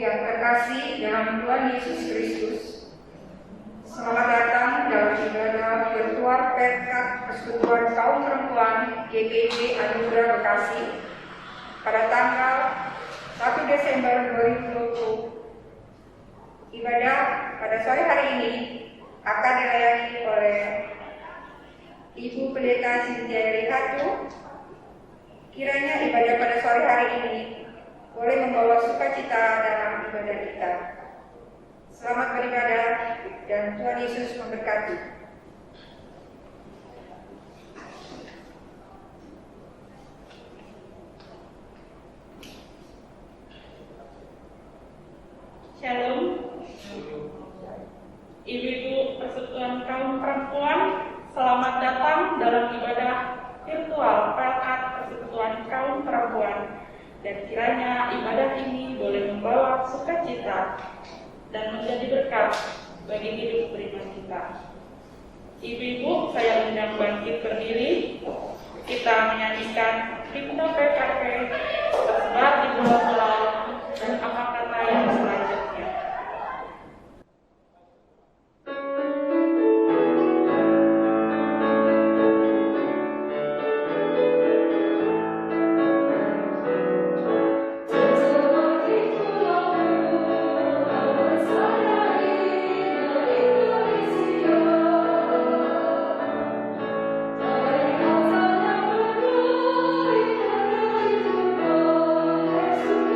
yang terkasih dalam Tuhan Yesus Kristus, selamat datang dalam ibadah virtual Perkat Persekutuan Kaum Perempuan GPIB Anugerah Bekasi pada tanggal 1 Desember 2020. Ibadah pada sore hari ini akan dilayani oleh Ibu Pendeta Cynthia Rihatu. Kiranya ibadah pada sore hari ini boleh membawa sukacita dalam ibadah kita. Selamat beribadah dan Tuhan Yesus memberkati. Shalom. Ibu-ibu Persekutuan Kaum Perempuan, selamat datang dalam ibadah virtual Perkat Persekutuan Kaum Perempuan. Dan kiranya ibadah ini boleh membawa sukacita dan menjadi berkat bagi hidup beriman kita. Ibu-ibu, saya undang bangkit berdiri. Kita menyanyikan himne PKP tersebar di pulau-pulau dan apa kata yang selanjutnya. Yesus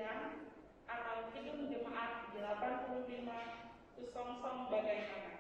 atau Kidung Jemaat 85 Kusongsong bagaimana?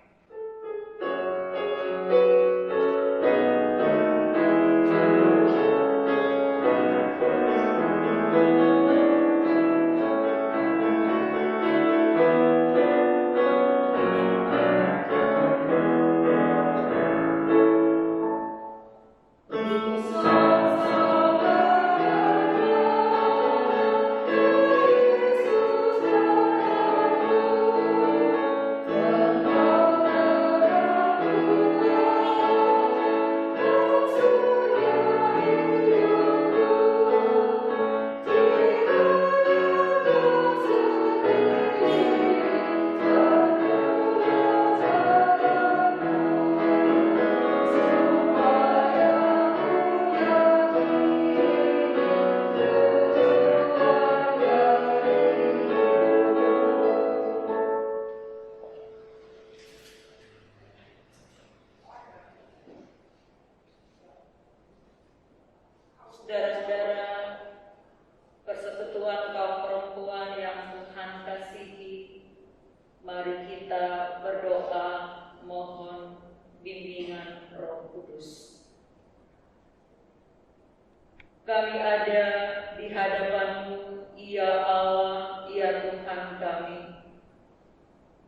Saudara-saudara, persekutuan kaum perempuan yang Tuhan kasihi, mari kita berdoa mohon bimbingan Roh Kudus. Kami ada di hadapan-Mu, ya Allah, ya Tuhan kami.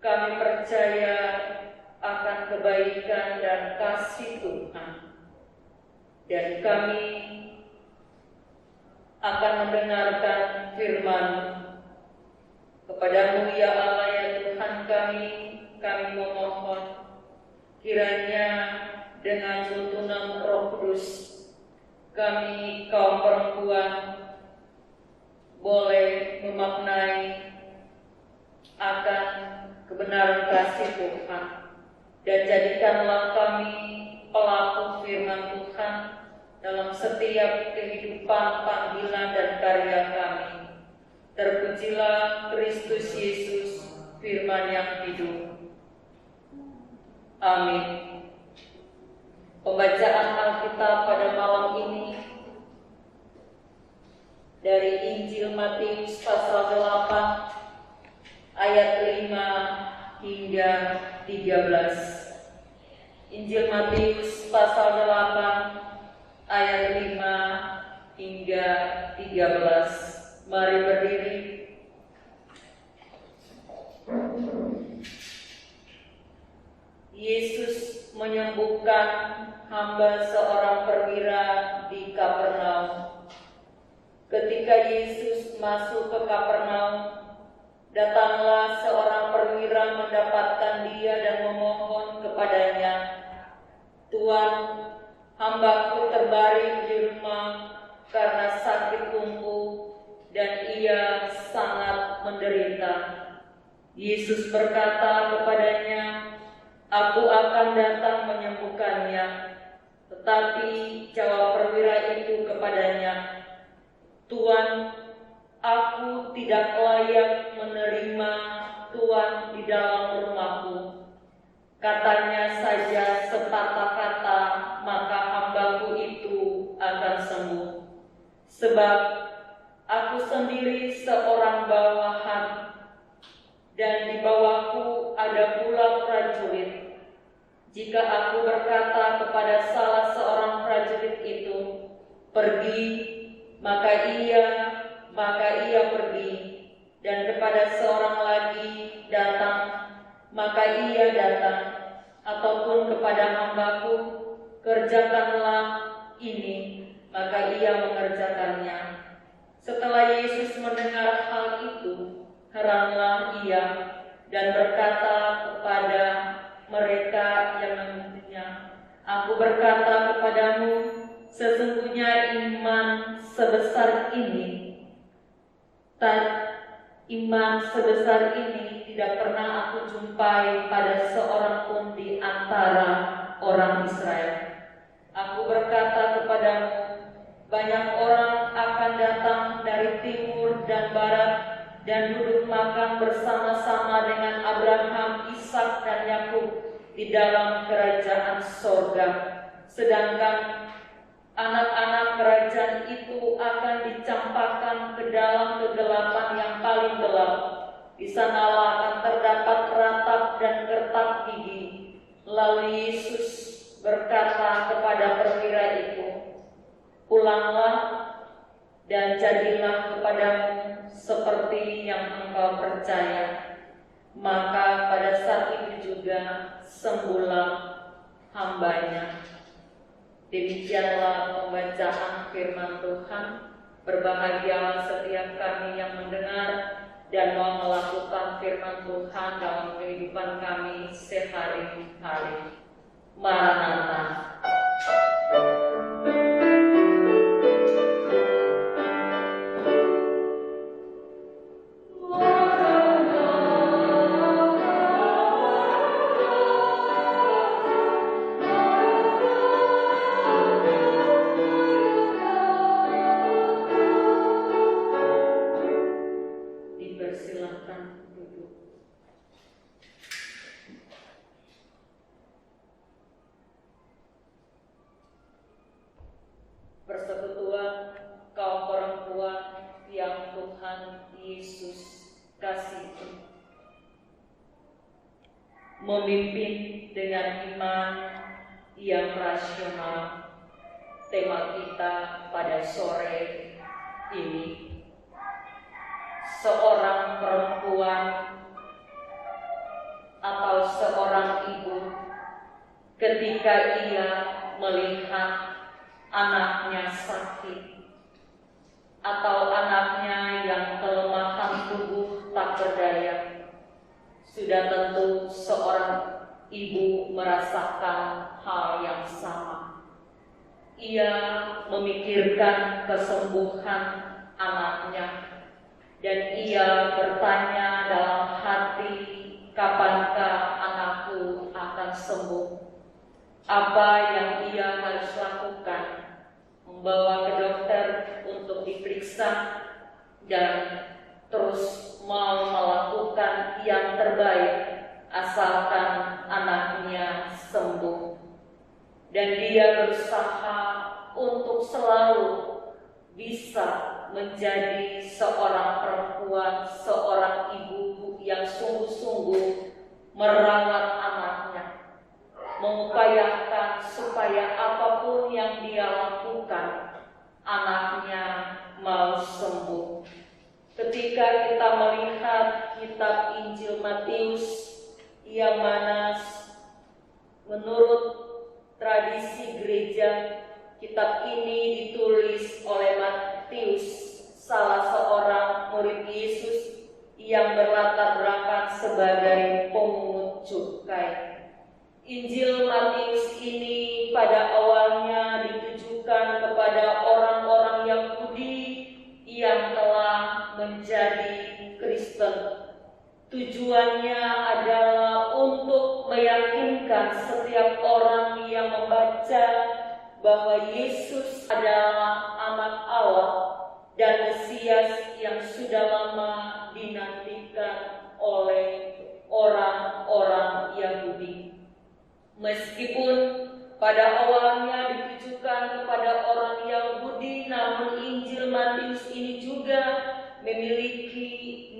Kami percaya akan kebaikan dan kasih Tuhan, dan kami akan mendengarkan firman kepadamu, ya Allah, ya Tuhan kami memohon kiranya dengan tuntunan Roh Kudus kami kaum perempuan boleh memaknai akan kebenaran kasih Tuhan, dan jadikanlah kami pelaku firman Tuhan dalam setiap kehidupan, panggilan, dan karya kami. Terpujilah Kristus Yesus, firman yang hidup. Amin. Pembacaan Alkitab pada malam ini dari Injil Matius pasal 8 ayat 5 hingga 13. Injil Matius pasal 8 ayat 5 hingga 13. Mari berdiri. Yesus menyembuhkan hamba seorang perwira di Kapernaum. Ketika Yesus masuk ke Kapernaum, datanglah seorang perwira mendapatkan dia dan memohon kepadanya, "Tuan, hambaku terbaring di rumah karena sakit lumpuh dan ia sangat menderita." Yesus berkata kepadanya, "Aku akan datang menyembuhkannya." Tetapi jawab perwira itu kepadanya, "Tuan, aku tidak layak menerima Tuan di dalam rumahku. Katanya saja sepatah kata, maka hambaku itu akan sembuh. Sebab aku sendiri seorang bawahan, dan di bawahku ada pula prajurit. Jika aku berkata kepada salah seorang prajurit itu, 'Pergi,' maka ia pergi, dan kepada seorang lagi, 'Datang,' maka ia datang, ataupun kepada hambaku, 'Kerjakanlah ini,' maka ia mengerjakannya." Setelah Yesus mendengar hal itu, heranlah ia dan berkata kepada mereka yang mengikutinya, "Aku berkata kepadamu, sesungguhnya iman sebesar ini tidak pernah aku jumpai pada seorang pun di antara orang Israel. Aku berkata kepadamu, banyak orang akan datang dari timur dan barat dan duduk makan bersama-sama dengan Abraham, Ishak, dan Yakub di dalam kerajaan sorga. Sedangkan Anak-anak kerajaan itu akan dicampakkan ke dalam kegelapan yang paling gelap. Di sanalah akan terdapat ratap dan gertak gigi. Lalu Yesus berkata kepada perwira itu, "Pulanglah dan jadilah kepadamu seperti yang engkau percaya." Maka pada saat itu juga sembuhlah hambanya. Demikianlah pembacaan firman Tuhan. Berbahagialah setiap kami yang mendengar dan mau melakukan firman Tuhan dalam kehidupan kami sehari-hari. Maranatha. Dipersilahkan duduk. Persekutuan kaum perempuan yang Tuhan Yesus kasihi, memimpin dengan iman yang rasional. Tema kita pada sore ini, seorang perempuan atau seorang ibu ketika ia melihat anaknya sakit atau anaknya yang kelemahan tubuh tak berdaya, sudah tentu seorang ibu merasakan hal yang sama. Ia memikirkan kesembuhan anaknya dan ia bertanya dalam hati, kapankah anakku akan sembuh? Apa yang ia harus lakukan? Membawa ke dokter untuk diperiksa dan terus mau melakukan yang terbaik asalkan anaknya sembuh. Dan dia berusaha untuk selalu bisa menjadi seorang perempuan, seorang ibu yang sungguh-sungguh merawat anaknya, mengupayakan supaya apapun yang dia lakukan, anaknya mau sembuh. Ketika kita melihat kitab Injil Matius, yang mana menurut tradisi gereja, kitab ini ditulis oleh Matius, salah seorang murid Yesus yang berlatar belakang sebagai pemungut cukai. Injil Matius ini pada awalnya ditujukan kepada orang-orang Yahudi yang telah menjadi Kristen. Tujuannya adalah untuk meyakinkan setiap orang yang membaca bahwa Yesus adalah anak Allah dan Mesias yang sudah lama dinantikan oleh orang-orang Yahudi. Meskipun pada awalnya ditujukan kepada orang Yahudi, namun Injil Matius ini juga memiliki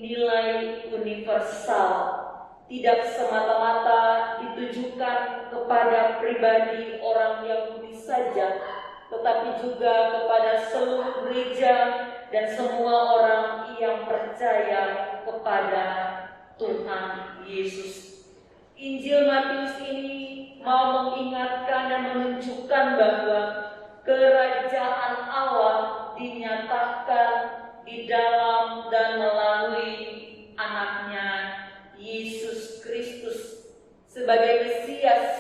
nilai universal, tidak semata-mata ditujukan kepada pribadi orang Yahudi saja, tetapi juga kepada seluruh gereja dan semua orang yang percaya kepada Tuhan Yesus. Injil Matius ini mau mengingatkan dan menunjukkan bahwa kerajaan Allah dinyatakan di dalam dan melalui anaknya Yesus Kristus sebagai Mesias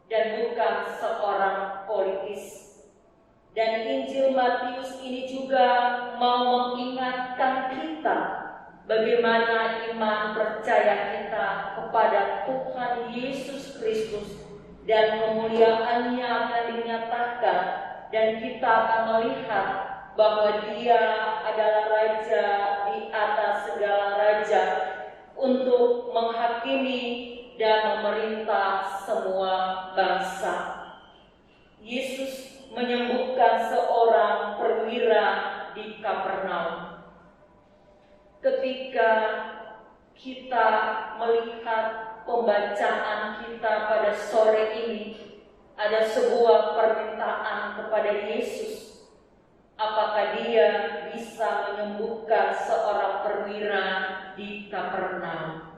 dan bukan seorang politis. Dan Injil Matius ini juga mau mengingatkan kita bagaimana iman percaya kita kepada Tuhan Yesus Kristus dan kemuliaannya akan dinyatakan dan kita akan melihat bahwa Dia adalah Raja di atas segala raja untuk menghakimi dan memerintah semua bangsa. Yesus menyembuhkan seorang perwira di Kapernaum. Ketika kita melihat pembacaan kita pada sore ini, ada sebuah permintaan kepada Yesus. Apakah dia bisa menyembuhkan seorang perwira di Kapernaum?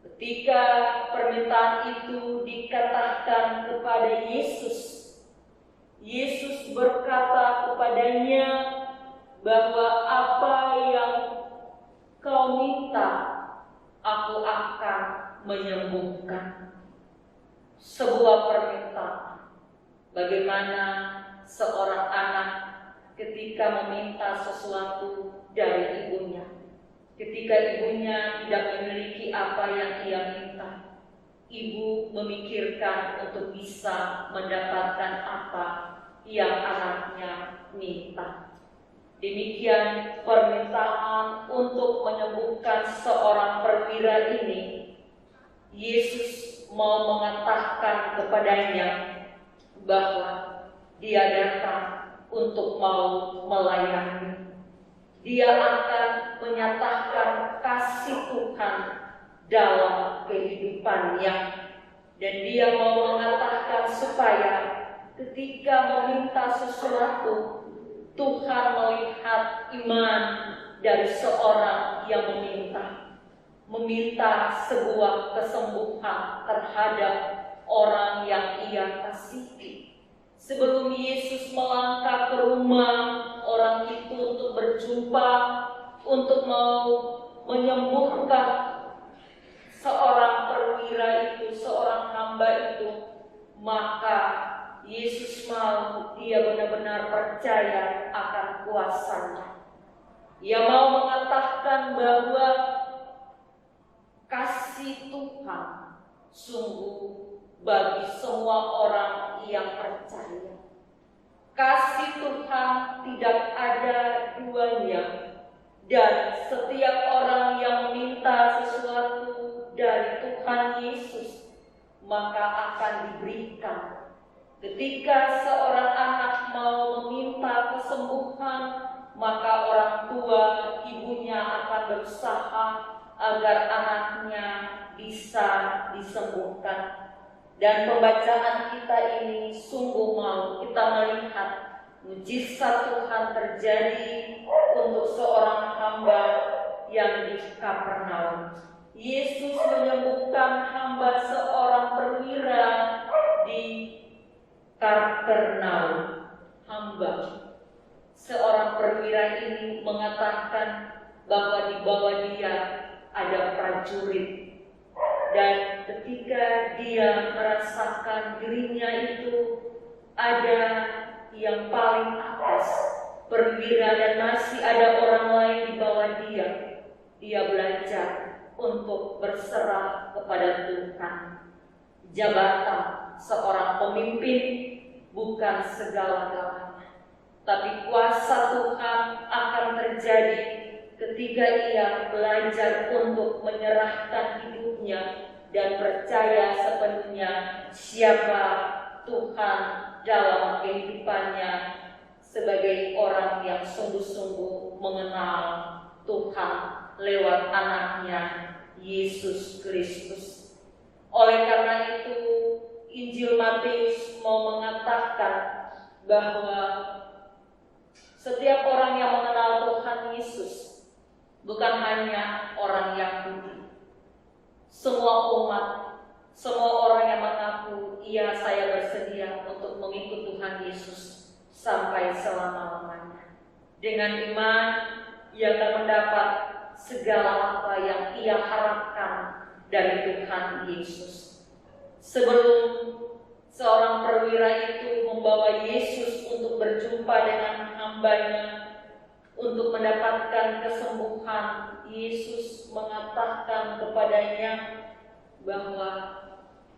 Ketika permintaan itu dikatakan kepada Yesus, Yesus berkata kepadanya bahwa apa yang kau minta, aku akan menyembuhkan. Sebuah permintaan. Bagaimana seorang anak ketika meminta sesuatu dari ibunya. Ketika ibunya tidak memiliki apa yang ia minta, ibu memikirkan untuk bisa mendapatkan apa yang anaknya minta. Demikian permintaan untuk menyembuhkan seorang perwira ini. Yesus mau mengatakan kepadanya bahwa dia datang untuk mau melayani. Dia akan menyatakan kasih Tuhan dalam kehidupannya. Dan dia mau mengatakan supaya ketika meminta sesuatu, Tuhan melihat iman dari seorang yang meminta sebuah kesembuhan terhadap orang yang ia kasihi. Sebelum Yesus melangkah ke rumah orang itu untuk berjumpa, untuk mau menyembuhkan seorang perwira itu, seorang hamba itu, maka Yesus mau dia benar-benar percaya akan kuasanya. Ia mau mengatakan bahwa kasih Tuhan sungguh bagi semua orang yang percaya. Kasih Tuhan tidak ada duanya, dan setiap orang yang meminta sesuatu dari Tuhan Yesus maka akan diberikan. Ketika seorang anak mau meminta kesembuhan, maka orang tua ibunya akan berusaha agar anaknya bisa disembuhkan. Dan pembacaan kita ini sungguh mau kita melihat mujizat Tuhan terjadi untuk seorang hamba yang di Kapernaum. Yesus menyembuhkan hamba seorang perwira di Kapernaum. Hamba seorang perwira ini mengatakan bahwa di bawah dia ada prajurit. Dan ketika dia merasakan dirinya itu ada yang paling atas, perwira, dan masih ada orang lain di bawah dia, dia belajar untuk berserah kepada Tuhan. Jabatan seorang pemimpin bukan segala-galanya, tapi kuasa Tuhan akan terjadi ketika ia belajar untuk menyerahkan hidupnya dan percaya sepenuhnya siapa Tuhan dalam kehidupannya sebagai orang yang sungguh-sungguh mengenal Tuhan lewat anaknya Yesus Kristus. Oleh karena itu, Injil Matius mau mengatakan bahwa setiap orang yang mengenal Tuhan Yesus, bukan hanya orang Yahudi, semua umat, semua orang yang mengaku, iya saya bersedia untuk mengikut Tuhan Yesus sampai selama-lamanya. Dengan iman, ia akan mendapat segala apa yang ia harapkan dari Tuhan Yesus. Sebelum seorang perwira itu membawa Yesus untuk berjumpa dengan hambanya, untuk mendapatkan kesembuhan, Yesus mengatakan kepadanya bahwa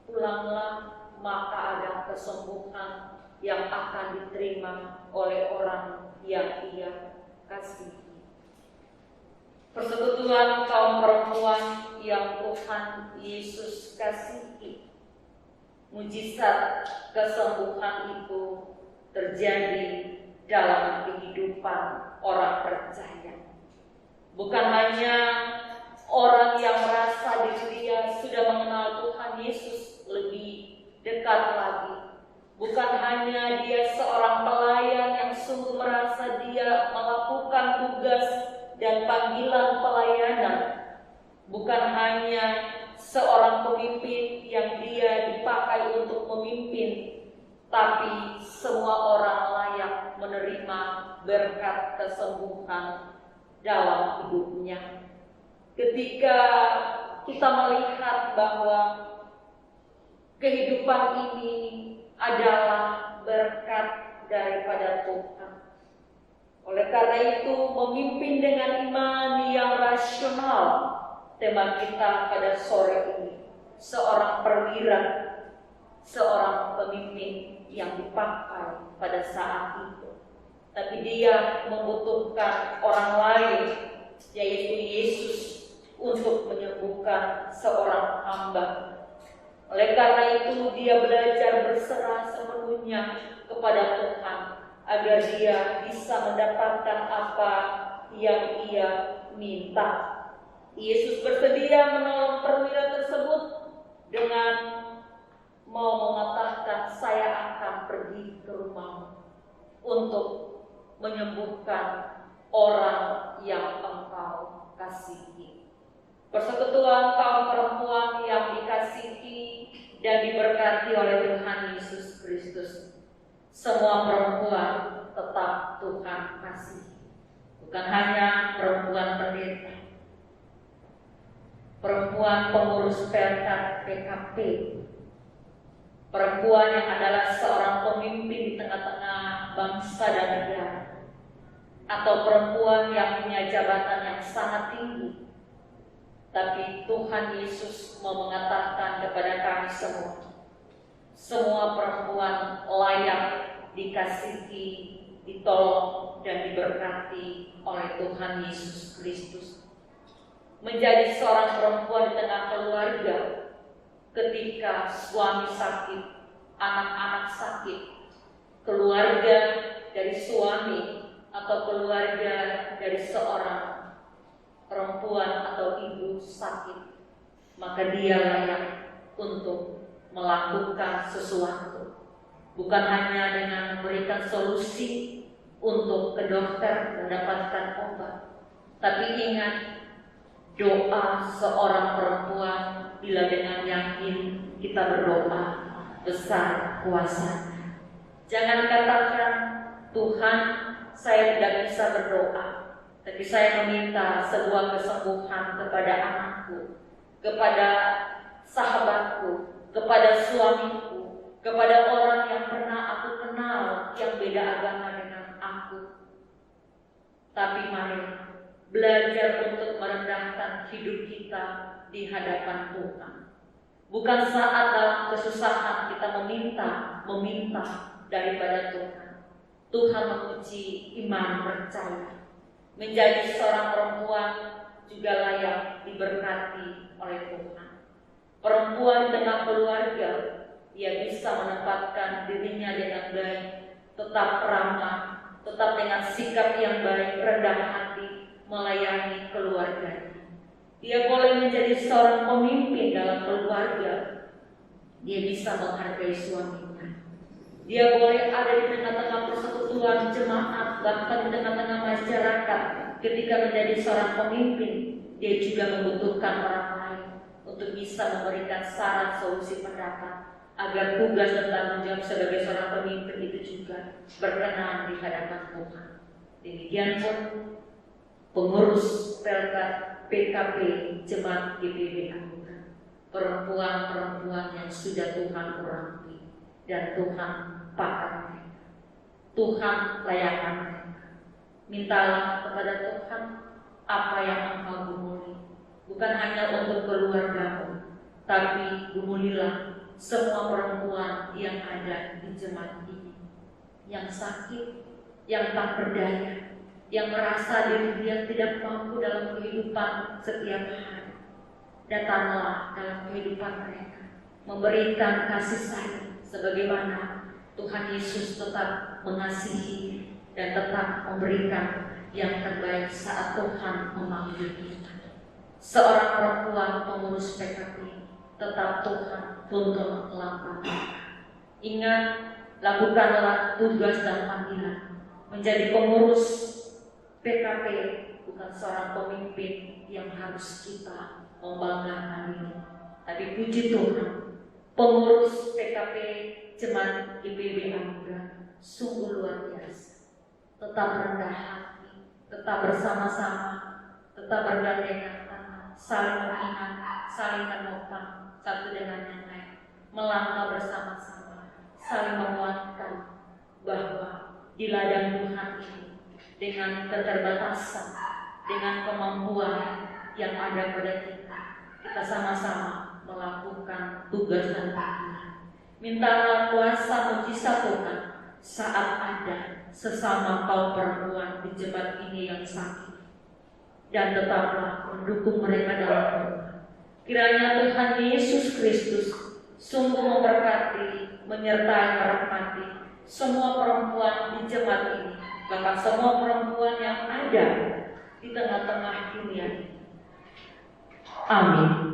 pulanglah, maka ada kesembuhan yang akan diterima oleh orang yang ia kasihi. Persekutuan kaum perempuan yang Tuhan Yesus kasihi mujizat kesembuhan itu terjadi dalam kehidupan orang percaya. Bukan hanya orang yang merasa diri dia sudah mengenal Tuhan Yesus lebih dekat lagi. Bukan hanya dia seorang pelayan yang sungguh merasa dia melakukan tugas dan panggilan pelayanan. Bukan hanya seorang pemimpin yang dia dipakai untuk memimpin, tapi semua orang layak menerima berkat kesembuhan dalam hidupnya. Ketika kita melihat bahwa kehidupan ini adalah berkat daripada Tuhan. Oleh karena itu, memimpin dengan iman yang rasional, tema kita pada sore ini. Seorang perwira, seorang pemimpin yang dipakai pada saat itu. Tapi dia membutuhkan orang lain, yaitu Yesus, untuk menyembuhkan seorang hamba. Oleh karena itu dia belajar berserah sepenuhnya kepada Tuhan agar dia bisa mendapatkan apa yang ia minta. Yesus bersedia menolong perwira tersebut dengan mau mengatakan, saya akan pergi ke rumahmu untuk menyembuhkan orang yang engkau kasihi. Persekutuan kaum perempuan yang dikasihi dan diberkati oleh Tuhan Yesus Kristus. Semua perempuan tetap Tuhan kasihi. Bukan hanya perempuan pendeta, perempuan pengurus pelkat PKP, perempuan yang adalah seorang pemimpin di tengah-tengah bangsa dan negara, atau perempuan yang punya jabatan yang sangat tinggi. Tapi Tuhan Yesus mau mengatakan kepada kami semua perempuan layak dikasihi, ditolong, dan diberkati oleh Tuhan Yesus Kristus. Menjadi seorang perempuan di tengah keluarga, ketika suami sakit, anak-anak sakit, keluarga dari suami atau keluarga dari seorang perempuan atau ibu sakit, maka dia layak untuk melakukan sesuatu. Bukan hanya dengan memberikan solusi untuk ke dokter mendapatkan obat, tapi ingat, doa seorang perempuan bila dengan yakin kita berdoa besar kuasanya. Jangan katakan, Tuhan, saya tidak bisa berdoa, tapi saya meminta sebuah kesembuhan kepada anakku, kepada sahabatku, kepada suamiku, kepada orang yang pernah aku kenal yang beda agama dengan aku. Tapi mari belajar untuk merendahkan hidup kita di hadapan Tuhan. Bukan saat dalam kesusahan kita meminta daripada Tuhan. Tuhan menguji iman percaya. Menjadi seorang perempuan juga layak diberkati oleh Tuhan. Perempuan di tengah keluarga, dia bisa menempatkan dirinya dengan baik, tetap ramah, tetap dengan sikap yang baik, rendah hati, melayani keluarganya. Dia boleh menjadi seorang pemimpin dalam keluarga. Dia bisa menghargai suaminya. Dia boleh ada di tengah-tengah persekutuan jemaat, bahkan di tengah-tengah masyarakat. Ketika menjadi seorang pemimpin, dia juga membutuhkan orang lain untuk bisa memberikan saran, solusi, pendapat, agar tugas dan tanggung jawab sebagai seorang pemimpin itu juga berkenan di hadapan Tuhan. Demikian pun pengurus pelkat PKP Jemaat GPB Anggota, perempuan-perempuan yang sudah Tuhan urapi dan Tuhan pakai mereka. Tuhan layakkan mereka. Mintalah kepada Tuhan apa yang engkau gumuli, bukan hanya untuk keluargamu, tapi gumulilah semua perempuan yang ada di jemaat ini, yang sakit, yang tak berdaya, yang merasa diri dia tidak mampu dalam kehidupan setiap hari. Datanglah dalam kehidupan mereka. memberikan kasih sayang sebagaimana Tuhan Yesus tetap mengasihi dan tetap memberikan yang terbaik saat Tuhan memanggil kita. Seorang perempuan pengurus PKP tetap Tuhan tuntun langkah. Ingat, lakukanlah tugas dan panggilan menjadi pengurus PKP, bukan seorang pemimpin yang harus kita membanggakan ini. Tapi puji Tuhan, pengurus PKP Jemaat IPB Anugerah sungguh luar biasa. Tetap rendah hati, tetap bersama-sama, tetap bergandengan tangan, saling mengingat, saling menopang satu dengan yang lain, melangkah bersama-sama, saling menguatkan bahwa di ladang Tuhan ini dengan keterbatasan, dengan kemampuan yang ada pada kita sama-sama melakukan tugas dan panggilan. Mintalah kuasa mujizat Tuhan saat ada sesama kaum perempuan di jemaat ini yang sakit, dan tetaplah mendukung mereka dalam doa. Kiranya Tuhan Yesus Kristus sungguh memberkati, menyertai, merahmati semua perempuan di jemaat ini, bahkan semua perempuan yang ada di tengah-tengah dunia ini. Amin.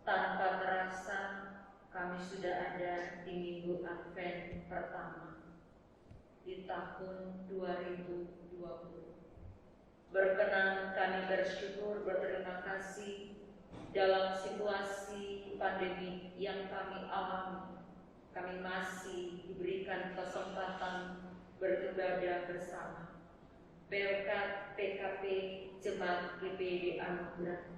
Tanpa terasa kami sudah ada di minggu Advent pertama di tahun 2020. Berkenan kami bersyukur, berterima kasih dalam situasi pandemi yang kami alami. Kami masih diberikan kesempatan beribadah bersama. Berkat PKP Jemaat IPB Anugerah.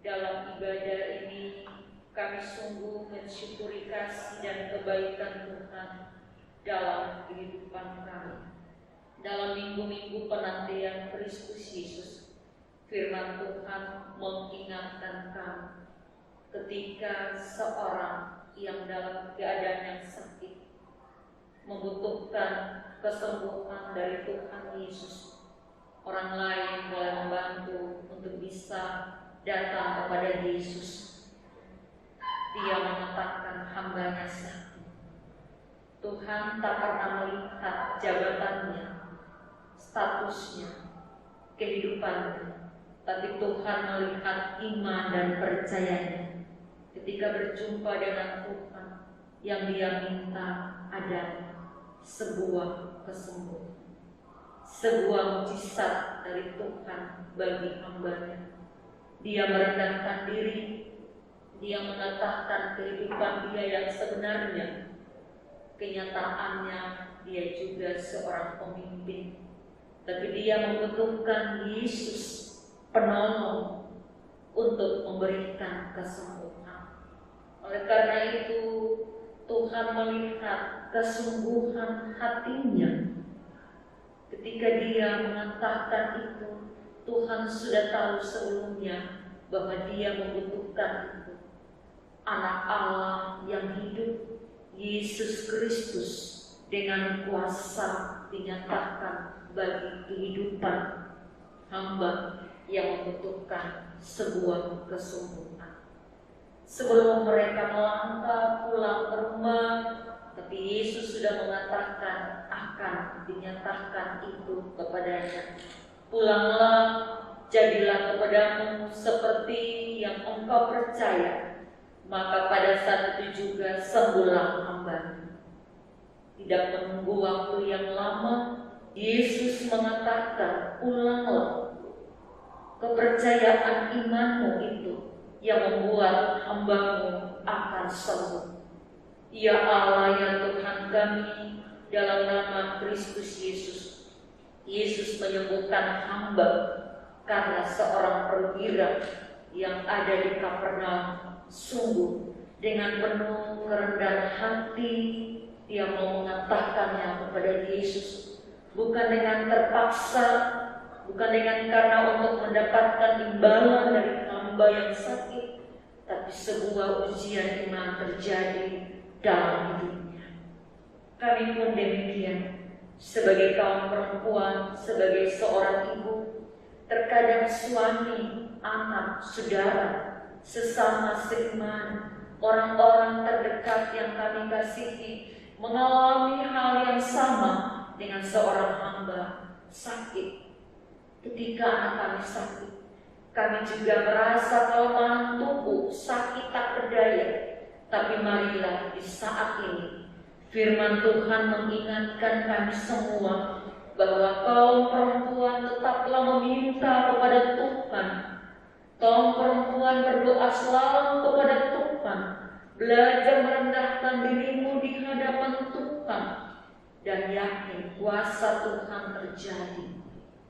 Dalam ibadah ini kami sungguh mensyukuri kasih dan kebaikan Tuhan dalam kehidupan kami. Dalam minggu-minggu penantian Kristus Yesus, firman Tuhan mengingatkan kami ketika seorang yang dalam keadaan yang sakit membutuhkan kesembuhan dari Tuhan Yesus, orang lain boleh membantu untuk bisa datang kepada Yesus. Dia mengatakan hambanya sakit. Tuhan tak pernah melihat jabatannya, statusnya, kehidupannya, tapi Tuhan melihat iman dan percayanya. Ketika berjumpa dengan Tuhan, yang dia minta adalah sebuah kesembuhan, sebuah mujizat dari Tuhan bagi hambanya. Dia merendahkan diri, dia mengatakan kehidupan dia yang sebenarnya. Kenyataannya dia juga seorang pemimpin, tapi dia membutuhkan Yesus penolong untuk memberikan kesembuhan. Oleh karena itu Tuhan melihat kesungguhan hatinya. Ketika dia mengatakan itu, Tuhan sudah tahu sebelumnya bahwa dia membutuhkan itu. Anak Allah yang hidup, Yesus Kristus, dengan kuasa dinyatakan bagi kehidupan hamba yang membutuhkan sebuah kesembuhan. Sebelum mereka melangkah pulang ke rumah, tapi Yesus sudah mengatakan akan dinyatakan itu kepadanya. Pulanglah jadilah kepadamu seperti yang engkau percaya, maka pada saat itu juga sembuhlah hamba. Tidak menunggu waktu yang lama, Yesus mengatakan, ulanglah. Kepercayaan imanmu itu yang membuat hambamu akan sembuh. Ya Allah, ya Tuhan kami, dalam nama Kristus Yesus, Yesus menyembuhkan hamba karena seorang perwira yang ada di Kapernaum sungguh dengan penuh kerendahan hati dia mau mengatakannya kepada Yesus, bukan dengan terpaksa, bukan dengan karena untuk mendapatkan imbalan dari hamba yang sakit, tapi sebuah ujian iman terjadi dalam hidupnya. Kami pun demikian, sebagai kaum perempuan, sebagai seorang ibu, terkadang suami, anak, saudara, sesama seiman, orang-orang terdekat yang kami kasihi mengalami hal yang sama dengan seorang hamba sakit. Ketika anak kami sakit, kami juga merasa kelemahan tubuh, sakit tak berdaya. Tapi marilah di saat ini firman Tuhan mengingatkan kami semua bahwa kaum perempuan tetaplah meminta kepada Tuhan. Kaum perempuan berdoa selalu kepada Tuhan. Belajar merendahkan dirimu di hadapan Tuhan dan yakin kuasa Tuhan terjadi.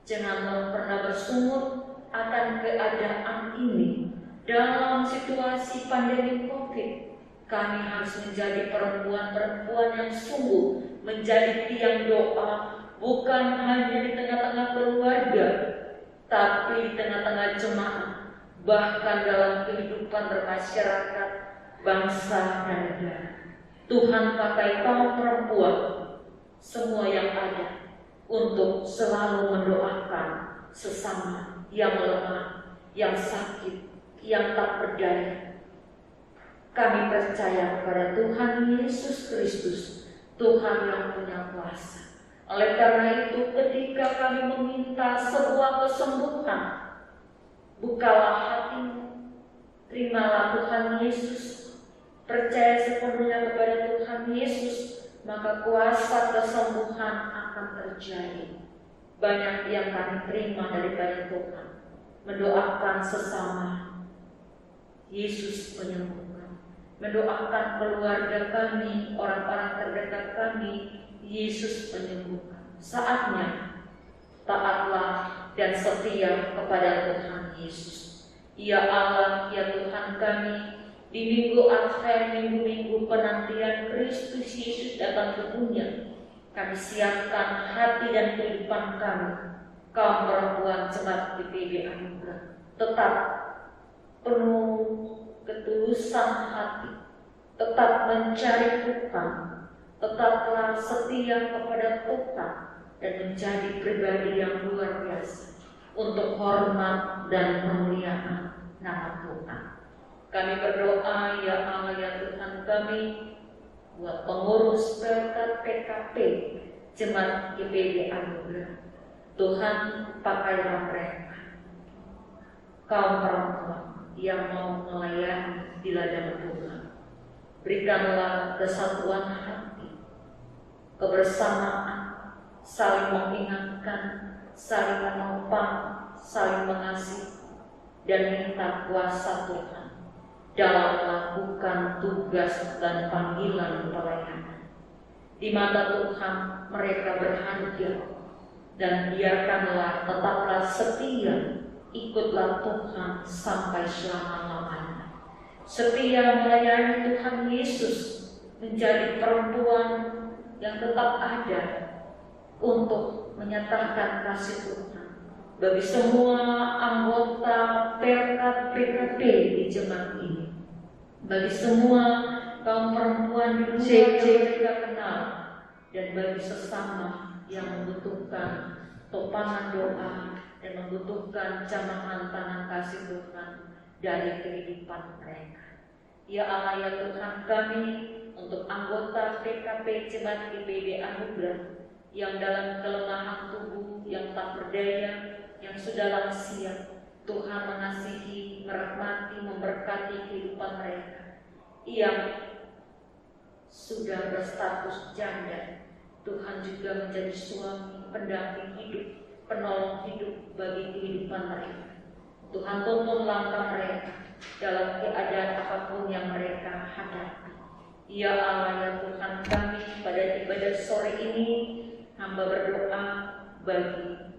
Janganlah pernah bersumur akan keadaan ini. Dalam situasi pandemi COVID, kami harus menjadi perempuan-perempuan yang sungguh menjadi tiang doa, bukan hanya di tengah-tengah keluarga, tapi di tengah-tengah jemaat, bahkan dalam kehidupan bermasyarakat, bangsa dan negara. Tuhan pakai kaum perempuan, semua yang ada, untuk selalu mendoakan sesama yang lemah, yang sakit, yang tak berdaya. Kami percaya kepada Tuhan Yesus Kristus, Tuhan yang punya kuasa. Oleh karena itu, ketika kami meminta sebuah kesembuhan, bukalah hatimu, terimalah Tuhan Yesus, percaya sepenuhnya kepada Tuhan Yesus, maka kuasa kesembuhan akan terjadi. Banyak yang kami terima daripada Tuhan, mendoakan sesama, Yesus penyembuh. Mendoakan keluarga kami, orang-orang terdekat kami, Yesus menyembuhkan. Saatnya taatlah dan setia kepada Tuhan Yesus. Ya Allah, ya Tuhan kami, di minggu Advent, minggu-minggu penantian Kristus Yesus datang ke dunia, kami siapkan hati dan kehidupan kami, kaum perempuan jemaat GPIB Anugerah, tetap penuh ketulusan hati, tetap mencari Tuhan, tetaplah setia kepada Tuhan dan menjadi pribadi yang luar biasa untuk hormat dan kemuliaan nama Tuhan. Kami berdoa, ya Allah, ya Tuhan kami, buat pengurus berkat PKP Jemaat GPIB Anugerah. Tuhan, pakailah mereka, kaum perempuan yang mau melayani di ladang Tuhan. Berikanlah kesatuan hati, kebersamaan, saling mengingatkan, saling menopang, saling mengasihi, dan minta kuasa Tuhan dalam melakukan tugas dan panggilan pelayanan. Di mata Tuhan mereka berharga, dan biarkanlah tetaplah setia, ikutlah Tuhan sampai selama-lamanya. Setia melayani Tuhan Yesus, menjadi perempuan yang tetap ada untuk menyatakan kasih Tuhan bagi semua anggota perkat PKP di jemaat ini, bagi semua kaum perempuan di luar yang mereka kenal, dan bagi sesama yang membutuhkan topangan doa dan membutuhkan jamahan tangan kasih Tuhan dari kehidupan mereka. Ya Allah, ya Tuhan kami, untuk anggota PKP Jemaat GPIB Anugerah yang dalam kelemahan tubuh yang tak berdaya, yang sudah lansia. Tuhan mengasihi, merahmati, memberkati kehidupan mereka. Yang sudah berstatus janda, Tuhan juga menjadi suami, pendamping hidup, penolong hidup bagi kehidupan mereka. Tuhan tuntun langkah mereka dalam keadaan apapun yang mereka hadapi. Ya Allah, ya Tuhan kami, pada ibadah sore ini hamba berdoa bagi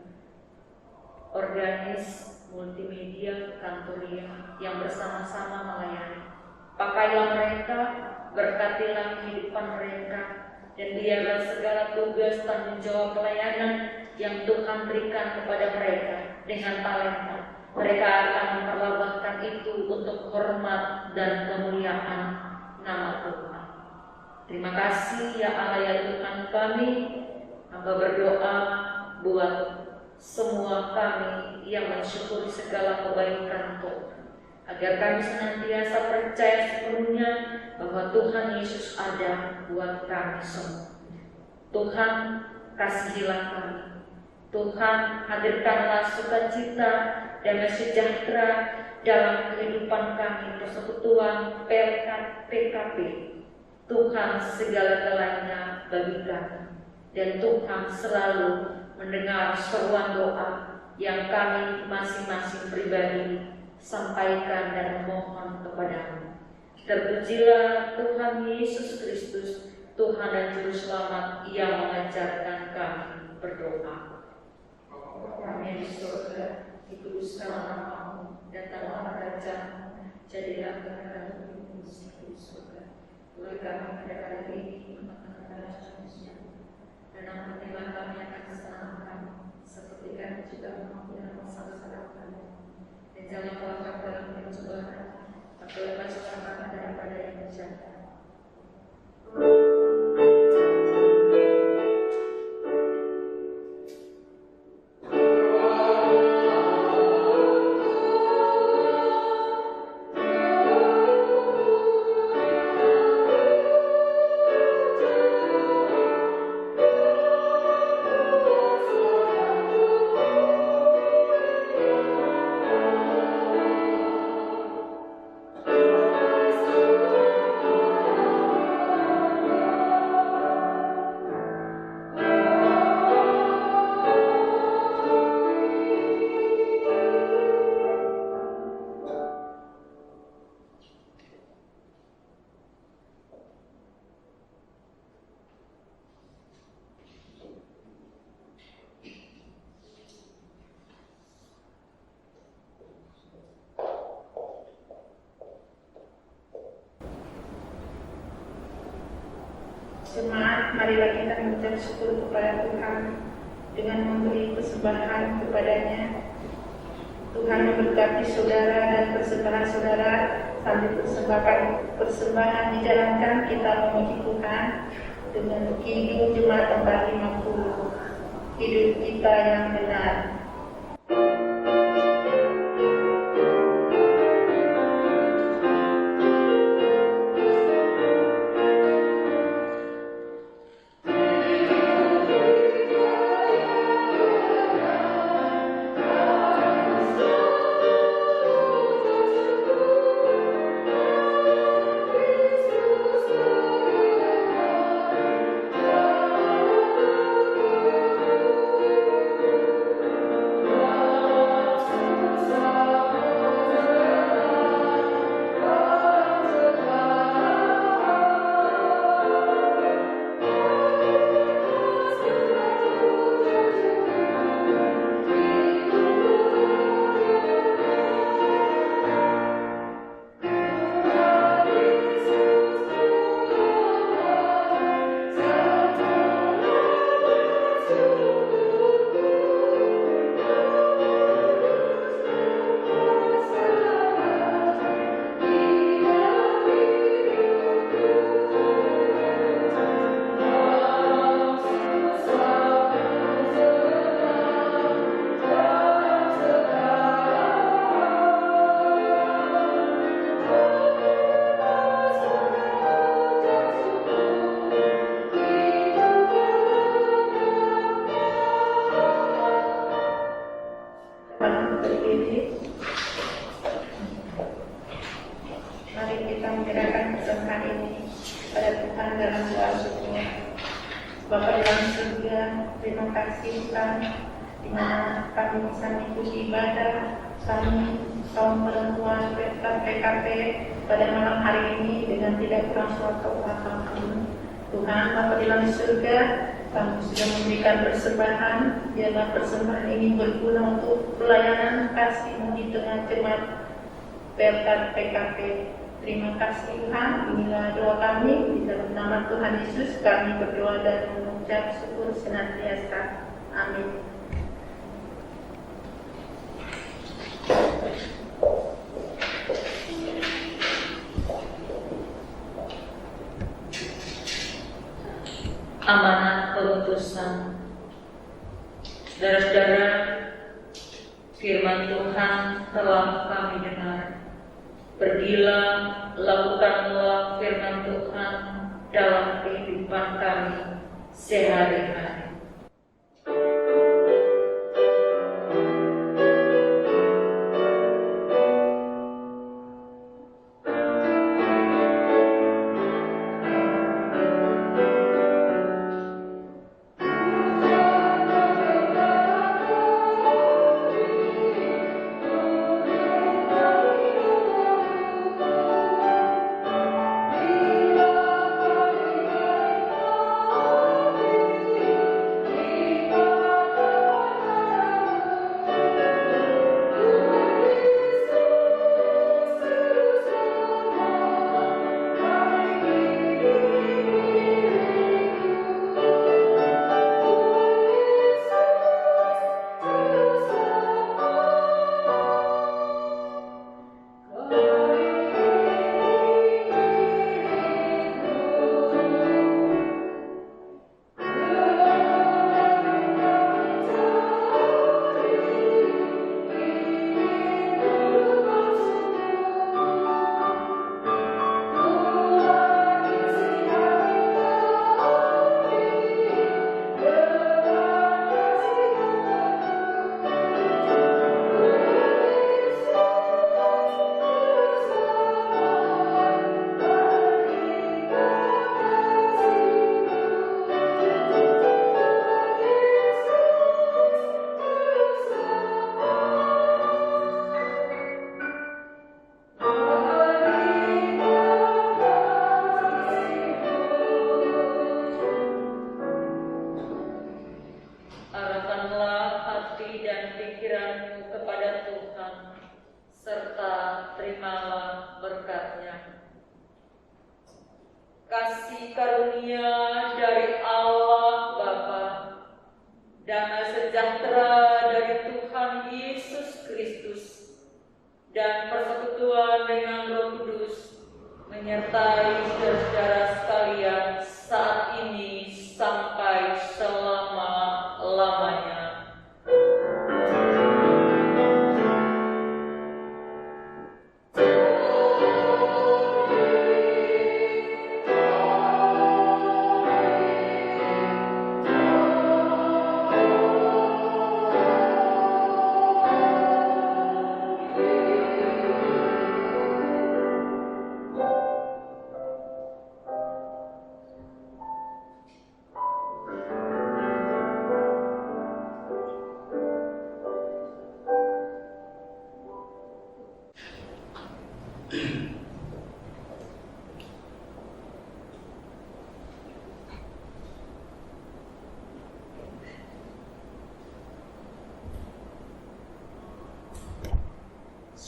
organis multimedia Kantoria yang bersama-sama melayani. Pakailah mereka, berkatilah kehidupan mereka, dan biarlah segala tugas tanggung jawab pelayanan yang Tuhan berikan kepada mereka dengan talenta, mereka akan memperlambahkan itu untuk hormat dan kemuliaan nama Tuhan. Terima kasih ya Allah ya Tuhan kami. Hamba berdoa buat semua kami yang mensyukuri segala kebaikan Tuhan, agar kami senantiasa percaya sepenuhnya bahwa Tuhan Yesus ada buat kami semua. Tuhan kasihilah kami. Tuhan hadirkanlah sukacita dan sejahtera dalam kehidupan kami, persekutuan PKP. Tuhan segala-galanya bagi kami, dan Tuhan selalu mendengar seruan doa yang kami masing-masing pribadi sampaikan dan memohon kepadamu. Terpujilah Tuhan Yesus Kristus, Tuhan dan Juru Selamat yang mengajarkan kami berdoa. Kami di surga, dikuduskanlah namamu, datanglah kerajaan-mu, jadilah kehendakmu di surga. Beri kami pada hari ini makan kami secukupnya, dan ampunilah kami akan kesalahan kami, seperti kami juga mengampuni saudara kami. Dan janganlah kami dalam pencobaan, tapi lepaskan kami daripada yang jahat. Jemaat, marilah kita mengucap syukur kepada Tuhan dengan memberi persembahan kepadanya. Tuhan memberkati saudara dan persembahan saudara. Sambil persembahan dijalankan, kita memuji Tuhan dengan Kidung Jemaat 450, hidup kita yang benar. Bapa di dalam surga, terima kasih Tuhan, di mana kami bisa mengikuti ibadah kami kaum perempuan PKP pada malam hari ini dengan tidak kurang suatu apapun. Tuhan, Bapa di dalam surga, kami sudah memberikan persembahan, biarlah persembahan ini berguna untuk pelayanan kasih-Mu di tengah jemaat PKP. Terima kasih Tuhan, inilah doa kami, di dalam nama Tuhan Yesus kami berdoa dan mengucap syukur senantiasa. Amin. Amanat pengutusan. Saudara-saudara, firman Tuhan telah kami dengar. Pergilah, lakukanlah firman Tuhan dalam kehidupan kami sehari-hari. Kasih karunia dari Allah Bapa, damai sejahtera dari Tuhan Yesus Kristus, dan persekutuan dengan Roh Kudus menyertai saudara-saudara sekalian saat ini sampai selama-lamanya.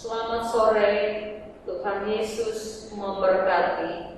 Selamat sore, Tuhan Yesus memberkati.